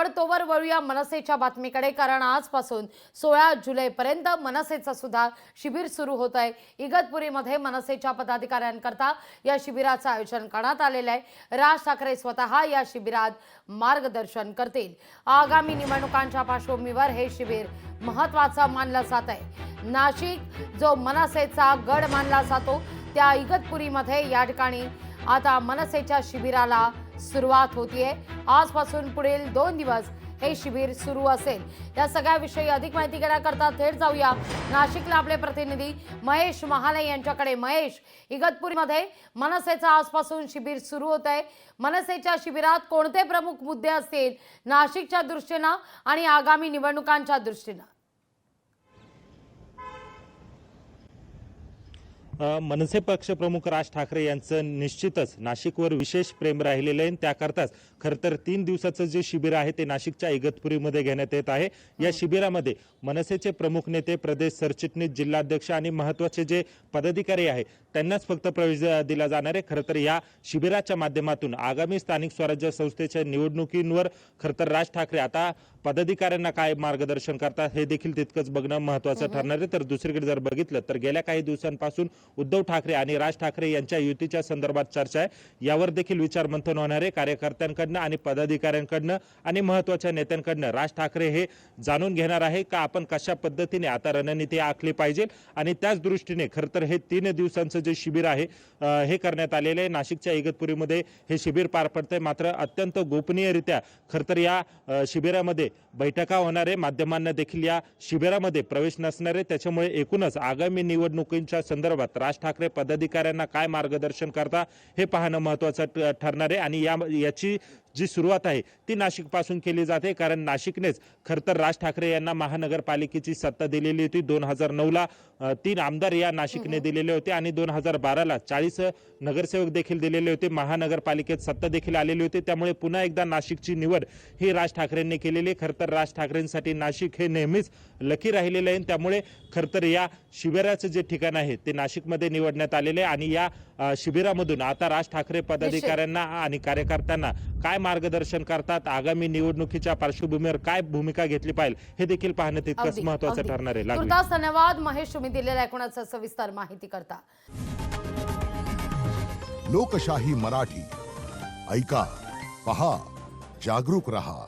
पण तोवर वळूया मनसेच्या बातमीकडे, कारण आजपासून 16 जुलैपर्यंत मनसेचं सुद्धा शिबिर सुरू होत आहे। इगतपुरीमध्ये मनसेच्या पदाधिकाऱ्यांकरता या शिबिराचं आयोजन करण्यात आलेलं आहे। राज ठाकरे स्वतः या शिबिरात मार्गदर्शन करतील। आगामी निवडणुकांच्या पार्श्वभूमीवर हे शिबिर महत्त्वाचं मानलं जात आहे। नाशिक जो मनसेचा गड मानला जातो, त्या इगतपुरीमध्ये या ठिकाणी आता मनसेच्या शिबिराला सुरुवात होतीये। आजपासून पुढील 2 दिवस हे शिबिर सुरू असेल। या सगळ्याविषयी अधिक माहिती घेण्याकरता थेट जाऊया नाशिकला आपले प्रतिनिधी महेश महाले यांच्याकडे। महेश, इगतपुरीमध्ये मनसेचं आजपासून शिबिर सुरू होत आहे। मनसेच्या शिबिरात कोणते प्रमुख मुद्दे असतील नाशिकच्या दृष्टीने आणि आगामी निवडणुकांच्या दृष्टीने? मनसे पक्षप्रमुख राज ठाकरे यांचं निश्चितच नाशिकवर विशेष प्रेम राहिलेलं आहे। त्याकरताच खरं तर 3 दिवसाचं जे शिबिर आहे ते नाशिकच्या इगतपुरीमध्ये घेण्यात येत आहे। या शिबिरामध्ये मनसेचे प्रमुख नेते, प्रदेश सरचिटणीस, जिल्हाध्यक्ष आणि महत्त्वाचे जे पदाधिकारी आहे त्यांनाच फक्त प्रवेश दिला जाणार आहे। खरं तर या शिबिराच्या माध्यमातून आगामी स्थानिक स्वराज्य संस्थेच्या निवडणुकींवर खरं तर राज ठाकरे आता पदाधिकाऱ्यांना काय मार्गदर्शन करतात हे देखील तितकंच बघणं महत्त्वाचं ठरणार आहे। तर दुसरीकडे जर बघितलं तर गेल्या काही दिवसांपासून उद्धव ठाकरे आणि राज ठाकरे यांच्या युतीच्या संदर्भात चर्चा आहे। यावर देखील विचारमंथन होणार आहे कार्यकर्त्यांकडनं आणि पदाधिकाऱ्यांकडनं आणि महत्त्वाच्या नेत्यांकडनं। राज ठाकरे हे जाणून घेणार आहे का आपण कशा पद्धतीने आता रणनीती आखली पाहिजे आणि त्याच दृष्टीने खरं तर हे 3 दिवसांचं जे शिबिर आहे हे करण्यात आलेलं आहे। नाशिकच्या इगतपुरीमध्ये हे शिबिर पार पडतंय, मात्र अत्यंत गोपनीयरित्या खरं तर या शिबिरामध्ये बैठका होणार आहे। माध्यमांना देखील या शिबिरामध्ये प्रवेश नसणार आहे। त्याच्यामुळे एकूणच आगामी निवडणुकींच्या संदर्भात राज ठाकरे पदाधिकाऱ्यांना काय मार्गदर्शन करता हे पाहणं महत्त्वाचं ठरणार आहे। आणि याची जी सुरुवात आहे ती नाशिकपासून केली जाते, कारण नाशिकनेच खरं तर राज ठाकरे यांना महानगरपालिकेची सत्ता दिलेली होती। 2009ला 3 आमदार या नाशिकने दिलेले होते आणि 2012ला 40 नगरसेवक देखील दिलेले होते। महानगरपालिकेत सत्ता देखील आलेली होती। त्यामुळे पुन्हा एकदा नाशिकची निवड ही राज ठाकरेंनी केलेली। खरं तर राज ठाकरेंसाठी नाशिक हे नेहमीच लकी राहिलेलं आहे। त्यामुळे खरं तर या शिबिराचं जे ठिकाण आहे ते नाशिकमध्ये निवडण्यात आलेले आहे आणि या शिबिरामधून आता राज ठाकरे पदाधिकाऱ्यांना आणि कार्यकर्त्यांना काय मार्गदर्शन करतात, आगामी निवडणुकीच्या पार्श्वभूमीवर काय भूमिका घेतली पाहिजे हे देखील पाहणं तितकंच महत्त्वाचं ठरणार आहे। तुर्तास धन्यवाद महेश, तुम्ही दिलेल्या एकूणच सविस्तर माहिती करता। लोकशाही मराठी ऐका, पहा, जागरूक रहा।